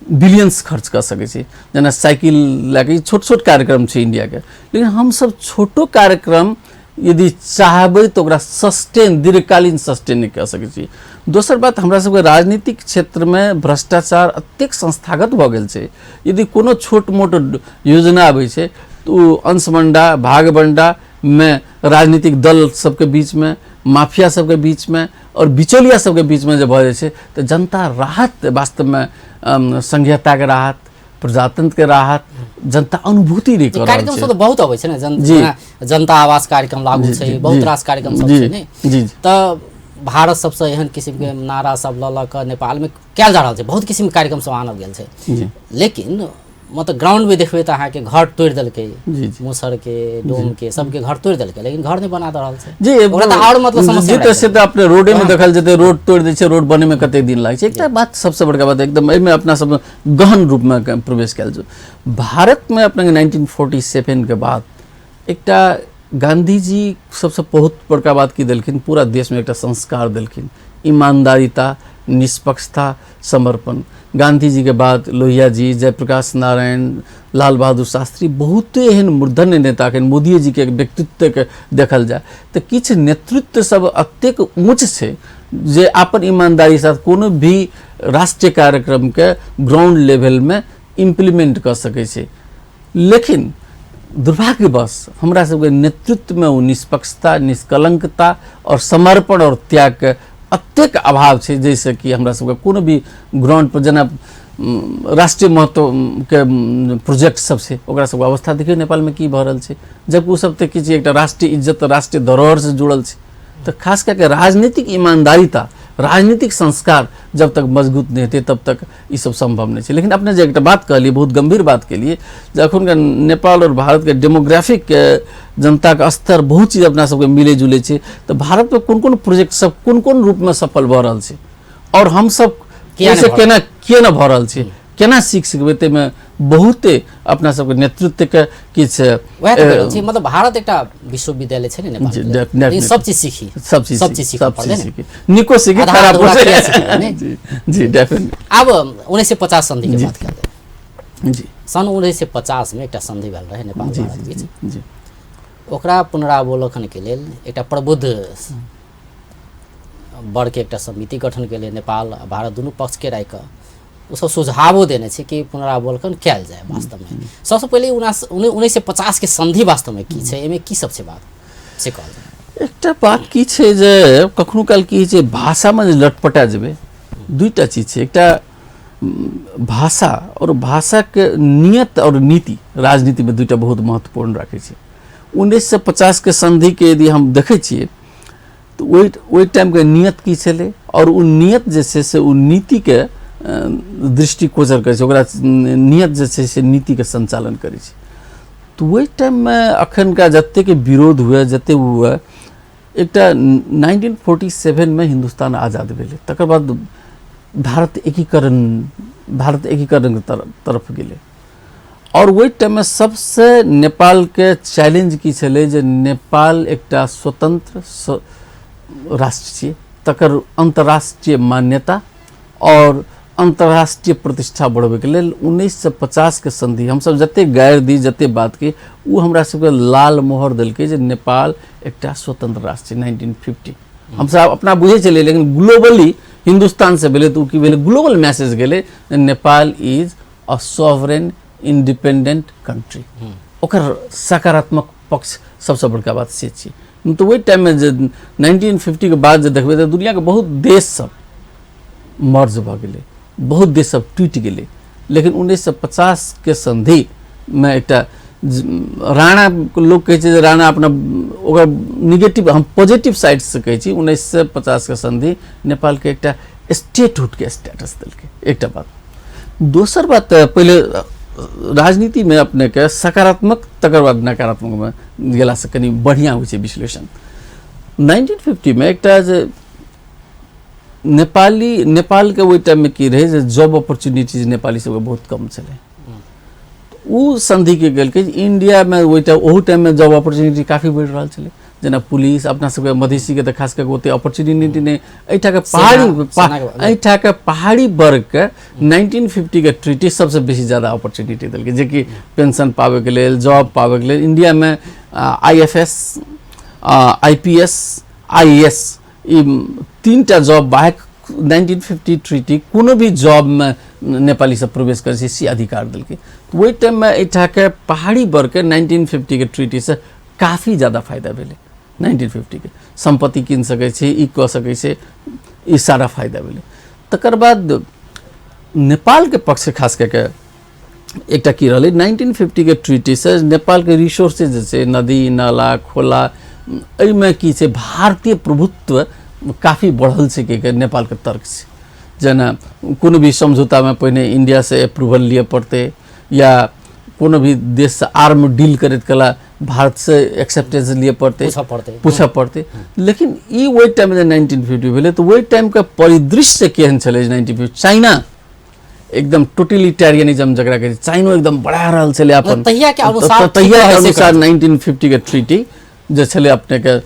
बिलियंस खर्च कर सकै छै, जेना साइकिल लैके छोट छोट कार्यक्रम छै इंडिया के। लेकिन हम सब छोटो कार्यक्रम यदि चाहबै तो ओकरा सस्टेन, दीर्घकालीन सस्टेन नहीं कर सकै छी। दोसर बात हमरा सबके राजनीतिक क्षेत्र में भ्रष्टाचार अत्यधिक संस्थागत भऽ गेल छै। यदि कोनो छोट मोट योजना आबै छै तो अंशमंडा भागबंडा में राजनीतिक दल सबके बीच में, माफिया सबके बीच में और बिचौलिया सबके बीच में जब भऽ जाइ छै तो जनता राहत, वास्तव में संघीयता के राहत, प्रजातंत्र के राहत जनता अनुभूति नहीं कर रहल छै। कार्यक्रम सब तो बहुत अबै छै ना, जनता आवास कार्यक्रम लागू छै, बहुत रास कार्यक्रम सब छै ने। त भारत सबसे एहन किस्म के नारा सब ल के नेपाल में कयल जा रहल छै, बहुत किस्म के कार्यक्रम सब आनल गेल छै। लेकिन मतलब ग्राउंड में देखबे तो अहाँ के घर तोड़ देलकै, मुसर के, डोम के, सबके घर तोड़ देलकै, लेकिन घर नहीं बना रहल छै जी। ओकरा त और मतलब समस्या जी, से तो अपने रोडे में देखल जेते, रोड तोड़ दै छै, रोड बने में कते दिन लागे छै। एकटा बात सबसे बड़का बात एकदम एमे अपना सब गहन रूप में प्रवेश कयल जो भारत में अपने 1947 के बाद एकटा गांधी जी सबसे बहुत बड़का बात की देलखिन, पूरा देश में एकटा संस्कार देलखिन, ईमानदारिता, निष्पक्षता, समर्पण। गांधी जी के बाद लोहिया जी, जयप्रकाश नारायण, लाल बहादुर शास्त्री, बहुत एहन मूर्धन्य नेता के, मोदी जी के व्यक्तित्व के देखल जाए तो किछ नेतृत्व सब अत्यधिक ऊंच छै जे अपन ईमानदारी साथ कोनो भी राष्ट्रीय कार्यक्रम के ग्राउंड लेवल में इम्प्लीमेंट कर सकै छै। लेकिन दुर्भाग्यवश हमरा सबके नेतृत्व में वो निष्पक्षता, निष्कलंकता और समर्पण और त्याग के अत्यधिक अभाव छै, जैसे कि हमरा सबके कोनो भी ग्राउंड पर जेना राष्ट्रीय महत्व के प्रोजेक्ट सब छै ओकरा सबके अवस्था देखियो नेपाल में की भऽ रहल छै, जबकि ओ सब तक एकटा राष्ट्रीय इज्जत, राष्ट्रीय धरोहर से जुड़ल छै। तो खास करके राजनीतिक ईमानदारिता, राजनीतिक संस्कार जब तक मजबूत नहीं होते तब तक ये सब संभव नहीं है। लेकिन अपने जो एक बात कहलिए, बहुत गंभीर बात के लिए, जखन का नेपाल और भारत के डेमोग्राफिक जनता का स्तर बहुत चीज अपना सबके मिले जुले छै, तो भारत में कौन कौन प्रोजेक्ट सब कौन कौन रूप में सफल भऽ रहल छै और हम सब कैसे केना किए भऽ रहल छै, केना सीख सकबै, ते में बहुते अपना सबके नेतृत्व के किछ मतलब भारत एकटा विश्वविद्यालय छै ने नेपाल में, सब चीज सीखी, सब चीज सीखी, निको सीखी, खराब सीखी जी डेफिनेटली। अब 1950 संधि के बात करते जी। सन 1950 में एकटा संधि भेल रहे नेपाल भारत बीच, ओकरा पुनरावलोकन के लेल एकटा प्रबुद्ध वर्ग के एकटा समिति गठन के लिए नेपाल भारत दुनू पक्ष के राय के उसको सुझावो देने छै कि पुनरावलोकन कयल जाए। वास्तव में सबसे पहले 1950 के संधि वास्तव में की छै, एमे की सब छै बात से कहल जाए। एकटा बात की छै जे कखनो काल की छै भाषा में लटपटा जेबे, दुईटा चीज छै, एकटा भाषा और भाषा के नियत और नीति, राजनीति में दुईटा बहुत महत्वपूर्ण रखे छै। 1950 के संधि के यदि हम देखे छिए तो वही टाइम के नियत की छले और उ नियत जे छै से उ नीति के दृष्टिगोचर करे छै, ओकरा नियत जे छै से नीति के संचालन करे छै। तो वही टाइम में अखन का जते के विरोध हुए, जते हुए, एकटा 1947 में हिंदुस्तान आजाद भेले, तकर बाद भारत एकीकरण के तरफ गेले और वही टाइम में सबसे नेपाल के चैलेंज की छले जे नेपाल एकटा स्वतंत्र राष्ट्र छियै, तकर अंतर्राष्ट्रीय मान्यता और अंतर्राष्ट्रीय प्रतिष्ठा बढ़ावे के लेल 1950 के संधि हम सब जते गायर दी, जते बात की, वो हमरा सबके लाल मोहर दिलके जे नेपाल एकटा स्वतंत्र राष्ट्र 1950 हम सब अपना बुझे चले। लेकिन ग्लोबली हिंदुस्तान से भेले तो की भेले, ग्लोबल मैसेज गेले Nepal is a sovereign independent country, ओकर सकारात्मक पक्ष सबसे बड़का बात से छी। तो वही टाइम में 1950 के बाद देखबे तो दुनिया के बहुत देश सब मर्ज भ गेले, बहुत देश सब टूट गेले। लेकिन 1950 के संधि में एकटा राणा लोग कहे छै राणा अपना ओकर निगेटिव, हम पॉजिटिव साइड से कहे छी, 1950 के संधि नेपाल के एकटा स्टेटहुड के स्टेटस देलके, एकटा बात। दोसर बात पहले राजनीति में अपने के सकारात्मक तकर बाद नकारात्मक में गेला से कनी बढ़िया होइ छै विश्लेषण। 1950 में एकटा जे नेपाल के ओहि टाइम में की रहे जे जॉब अपॉर्चुनिटीज नेपाली सबके बहुत कम चले। उ संधि के गेल कि इंडिया में ओहि टाइम में जॉब अपॉर्चुनिटी काफी बढ़ रहा चले, जेना पुलिस अपना सबके मधेसी के खास करके ओते अपॉर्चुनिटी नहीं। एहिठा के पहाड़ी वर्ग के 1950 के ट्रीटी सबसे बेसी ज्यादा अपॉर्चुनिटी दिल, जे कि पेंशन पावे के लेल, जॉब पावे के लेल। इंडिया में IFS, IPS, IAS ई 3टा जॉब बाहेक 1950 ट्रीटी कोनो भी जॉब में नेपाली सब प्रवेश करे छै से अधिकार दिल के। तो वही टाइम में एहिठा के पहाड़ी वर्ग के 1950 के ट्रीटी से काफी ज्यादा फायदा भेले। 1950 के संपत्ति कीन सकै छै, ई कऽ सकै छै, ई सारा फायदा भेले। तकर बाद नेपाल के पक्ष खास करके एकटा की रहलै 1950 के ट्रीटी से नेपाल के रिसोर्सेज जे छै, नदी नाला खोला, एहिमे की छै भारतीय प्रभुत्व काफी बढ़ल छै के नेपाल के तर्क से। जेना कोनो भी समझौता में पहिने इंडिया से अप्रूवल लिए पड़ते, या कोनो भी देश से आर्म डील करैत कला भारत से एक्सेप्टेंस लिए पड़ते, पूछा पड़ते। लेकिन ई वही टाइम में 1950 भेले तो वही टाइम के परिदृश्य केहन छले 1950। चाइना एकदम टोटलिटेरियनिज्म जकरा कहै छै, चाइनो एकदम बढ़ा रहल छले अपन तहिया के अनुसार 1950 के ट्रीटी जे छले अपने के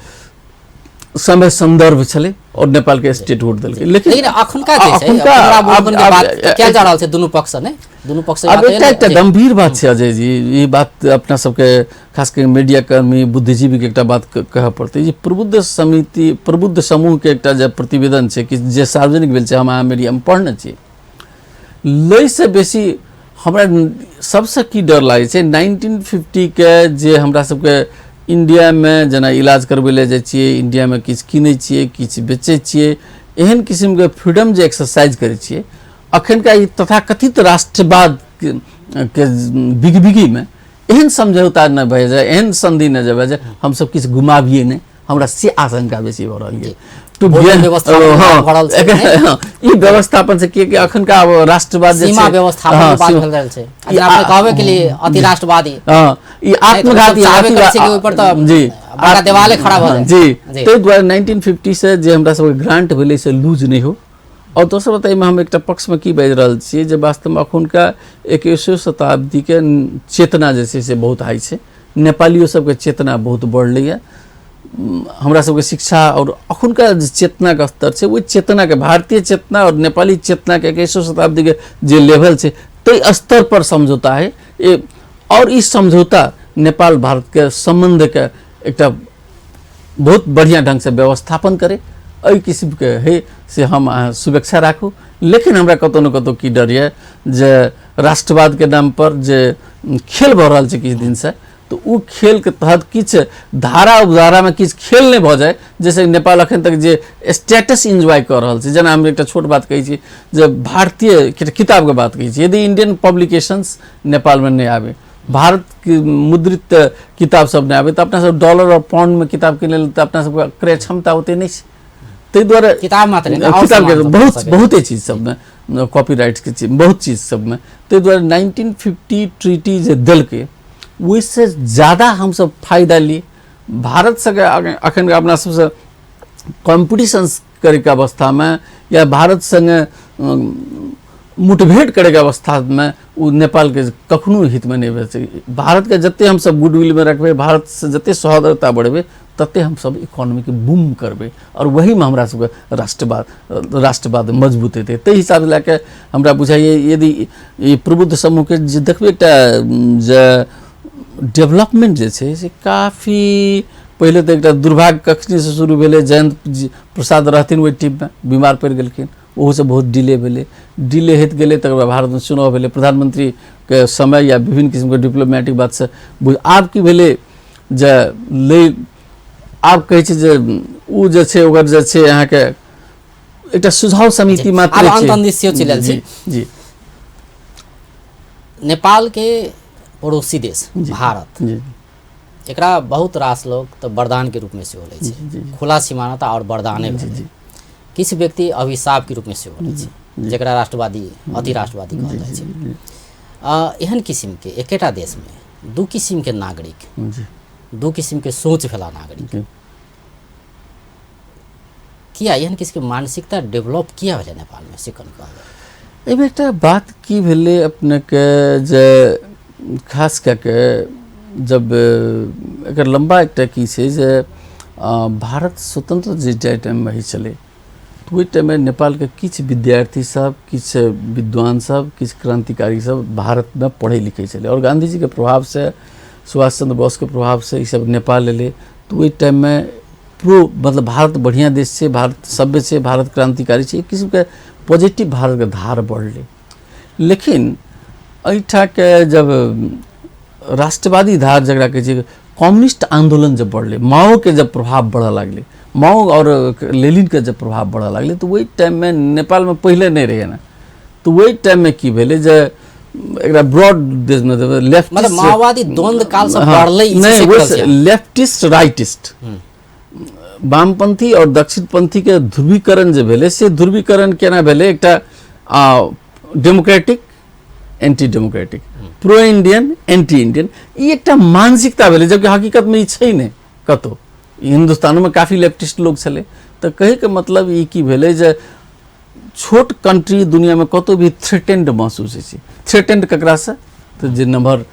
समय संदर्भ छले और नेपाल के स्टेटहुड देलकै। लेकिन अखुनका जे छै अपना बात क्या जा रहल छै दुनू पक्ष ने, दुनू पक्ष अब एकटा गंभीर बात छै अजय जी, ई बात अपना सबके खास कर मीडिया कर्मी बुद्धिजीवी के एकटा बात कह पड़ते जे प्रबुद्ध समूह के एकटा जे प्रतिवेदन छै कि जे सार्वजनिक भेल छै, हम अहाँ मीडिया में पढ़ने छी, लय से बेसी हमरा सबसे की डर लागे छै 1950 के जे हमरा सबके इंडिया में जेना इलाज करबै ले जाइ छियै, इंडिया में किछु कीनै छियै, किछु बेचै छियै, एहन किस्म के फ्रीडम जे एक्सरसाइज करै छियै, अखन का तथाकथित राष्ट्रवाद के बिगबिगी में एहन समझौता न भए जाए, एहन संधि न भए जाए, हम सब किछु गुमाबिए नहीं, हमरा से आशंका बेसी भ रहल है। तो व्यवस्थापन से कि अखन का राष्ट्रवाद सीमा व्यवस्थापन के बात भेल रहल छै, अपने कहबे के लिए अति राष्ट्रवादी, ई आत्मघाती ऊपर तो जी बड़ा देवाले खड़ा भ जी। तो द्वारा 1950 से जे हमरा सब ग्रांट भेलै से लूज नहीं हो। और दोसर बात में हम एकटा पक्ष में की बाजि रहल छियै जे वास्तव में अखुनका 21वीं शताब्दी के चेतना जे छै से बहुत हाई छै, नेपालियों सबके चेतना बहुत बढ़लै। हमरा सबके शिक्षा और अखुनका चेतना का स्तर है, वो चेतना के भारतीय चेतना और नेपाली चेतना के 21वीं शताब्दी के जे लेवल है, तो स्तर पर समझौता है। और इस समझौता नेपाल भारत के संबंध के एक बहुत बढ़िया ढंग से व्यवस्थापन करे, एहि किस्म के है से हम शुभेच्छा राखू। लेकिन हमरा कतौ न कतौ की डर है जे राष्ट्रवाद के नाम पर जे खेल भ रहल छै किछु दिन से, तो उ खेल के तहत किछु धारा उपधारा में किछु खेल नहीं भ जाए, जैसे नेपाल अखन तक जे स्टेटस एंजॉय कर रहल छै। जेना हम एक छोट बात कही छी जे भारतीय किताब के बात कही छी, यदि इंडियन पब्लिकेशंस नेपाल में नहीं आवे, भारत की मुद्रित किताब सब नहीं आवे, तो अपना सब डॉलर और पाउंड में किताब के लेल तो अपना सब क्रय क्षमता होते नहीं छै। ताहि द्वारा किताब मात्र किताब के बहुते चीज सब में कॉपीराइट के चीज बहुत चीज सब में, ताहि द्वारा 1950 ट्रीटी जे देलकै उससे ज़्यादा हम सब फायदा लिए। भारत से अखन अपना सबसे कॉम्पिटिशन करे के अवस्था में या भारत संगे मुठभेड़ करे के अवस्था में वो नेपाल के कखनो हित में नहीं भेल। भारत के जते हम सब गुडविल में रखबे, भारत से जते सौहार्दता बढ़बे, तते हम सब इकोनॉमी के बूम करबे, और वही में हमरा सब राष्ट्रवाद मजबूत हेतै। ताहि हिसाब से लेके हमरा बुझाइए यदि ई प्रबुद्ध समूह के जे देखबे एकटा जे डेवलपमेंट जे छै से काफ़ी पहले तो एक दुर्भाग्य कखनी से शुरू भेले, जयंत प्रसाद रहथिन ओहि टीम में, बीमार पड़ गेलखिन, ओहो से बहुत डिले भेले, डिले होइत गेले। तकर बाद भारत में चुनाव भेले, प्रधानमंत्री के समय या विभिन्न किस्म के डिप्लोमेटिक बात से आब की भेले जे ले आब कहै छै जे उ जे छै ओकर जे छै अहाँ के एकटा सुझाव समिति मात्र छै। आब अंत दिस चलल छै जी। नेपाल के पड़ोसी देश भारत, एकरा बहुत रास लोग तो वरदान के रूप में से होले छै, खुला सीमानता और वरदाने भेलै। किछु व्यक्ति अभिशाप के रूप में से होले छै, जेकरा राष्ट्रवादी अति राष्ट्रवादी कहल जाइ छै। एहन किस्म के एकेटा देश में दू किस्म के नागरिक, दू किस्म के सोच वाला नागरिक किया एहन किसी मानसिकता डेवलप किया भेलै नेपाल में से कन कहबै। एहिमे एकटा बात की भेलै अपने के जे खास कऽ के जब एकर लंबा एकटा की छै जे भारत स्वतंत्र जे टाइम में छलै तो ओहि टाइम में नेपाल के किछु विद्यार्थी सब, किछु विद्वान सब, किछु क्रांतिकारी सब भारत में पढ़े लिखे छलै और गांधी जी के प्रभाव से, सुभाष चंद्र बोस के प्रभाव से ई सब नेपाल एलै। तो ओहि टाइम में प्रो मतलब भारत बढ़िया देश छै, भारत सभ्य छै, भारत क्रांतिकारी छै, एक किस्म के पॉजिटिव भारत के धार बढ़लै। लेकिन एहिठा के जब राष्ट्रवादी धार जकरा कहै छै कम्युनिस्ट आंदोलन जब बढ़ले, माओ के जब प्रभाव बढ़ लगले, माओ और लेनिन के जब प्रभाव बढ़ लगले, तो वही टाइम में नेपाल में पहले नहीं रहे ना, तो वही टाइम में की भेले जे एकरा ब्रॉड देश में लेफ्ट मतलब माओवादी द्वंद्व काल से बढ़ले, नहीं लेफ्टिस्ट राइटिस्ट वामपंथी और दक्षिणपंथी के ध्रुवीकरण जे भेले से ध्रुवीकरण केना भेले, एकटा democratic anti democratic, pro Indian anti Indian, ई एकटा मानसिकता भेलै, जबकि हकीकत में ई छै नहीं कतो। हिंदुस्तान में काफी लेफ्टिस्ट लोग छले, तो कहे के मतलब ई की भेलै जे छोट कंट्री दुनिया में कतो भी थ्रेटेंड महसूस होइ छै। थ्रेटेंड ककरा से, तो जे नम्हर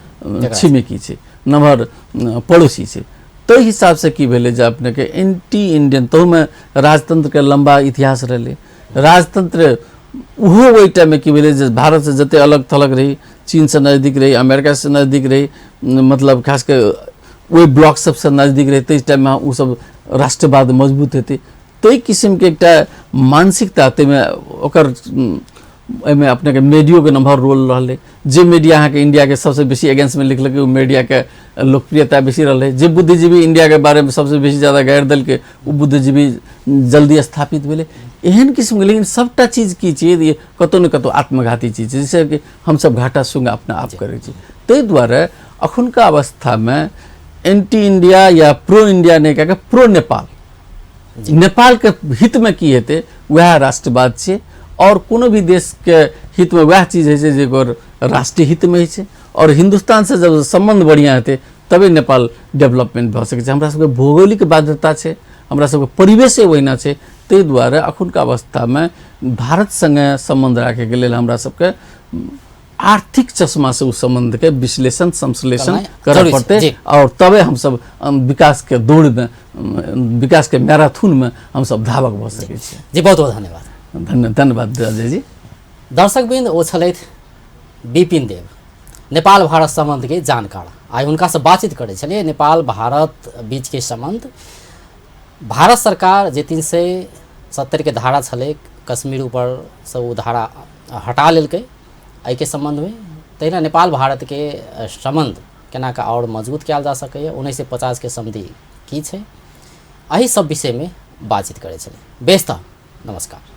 छिमेकी छै, नम्हर पड़ोसी छै। तो हिसाब से की भेलै जे अपने के एंटी इंडियन, तो में राजतंत्र के लंबा इतिहास रहलै। राजतंत्र उहो वही टाइम में की भेलै जे भारत से जते अलग थलग रही, चीन से नजदीक रही, अमेरिका से नजदीक रही, मतलब खास के वही ब्लॉक सबसे नजदीक रही, तो इस टाइम में वो सब राष्ट्रवाद मजबूत हेतै। तो किस्म के एकटा मानसिकता में ओकर एहिमे अपने के मीडियो के नम्हर रोल रहलै। जे मीडिया अहाँ के इंडिया के सबसे बेसी अगेंस्ट में लिखलकै, वो मीडिया के लोकप्रियता बेसी रहलै। जे बुद्धिजीवी इंडिया के बारे में सबसे बेसी ज्यादा गाइर देलकै, वो बुद्धिजीवी जल्दी स्थापित भेलै। एहन किस्म के, लेकिन सबटा चीज की छै ये कतौ न कतौ आत्मघाती चीज छै, जैसे कि हम सब घाटा सुंग अपना आप करै छी। ताहि दुआरे अखुनका अवस्था में एंटी इंडिया या प्रो इंडिया नहीं कह के प्रो नेपाल, नेपाल के हित में की हेतै वह राष्ट्रवाद छै, और कोनो भी देश के हित में वह चीज है जे राष्ट्रीय हित में है। और हिंदुस्तान से जब संबंध बढ़िया हेतै तबे नेपाल डेवलपमेंट भ सकै छै। हमरा सबके भौगोलिक बाध्यता छै, हमरा सबके परिवेश ओहिना छै। ताहि दुआरे अखुनका अवस्था में भारत संगे संबंध राखे के लेल हमरा सबके आर्थिक चश्मा से उस संबंध के विश्लेषण संश्लेषण करना पड़ते, और तबे हम सब विकास के दौड़ में, विकास के मैराथन में हम सब धावक भ सकै छी। जी बहुत बहुत धन्यवाद। धन्यवाद अजय जी। दर्शकबिंद ओ छलथि विपिन देव, नेपाल भारत संबंध के जानकार। आइ हुनका से बातचीत करे छलिए नेपाल भारत बीच के संबंध। भारत सरकार जे 370 के धारा छलै, कश्मीर ऊपर से वो धारा हटा लेलकै एहि के संबंध में। तहिना नेपाल भारत के संबंध केना के और मजबूत कयल जा सकैए, 1950 के संधि की छै, एहि सब विषय में बातचीत करे छलै। बेस्ता नमस्कार।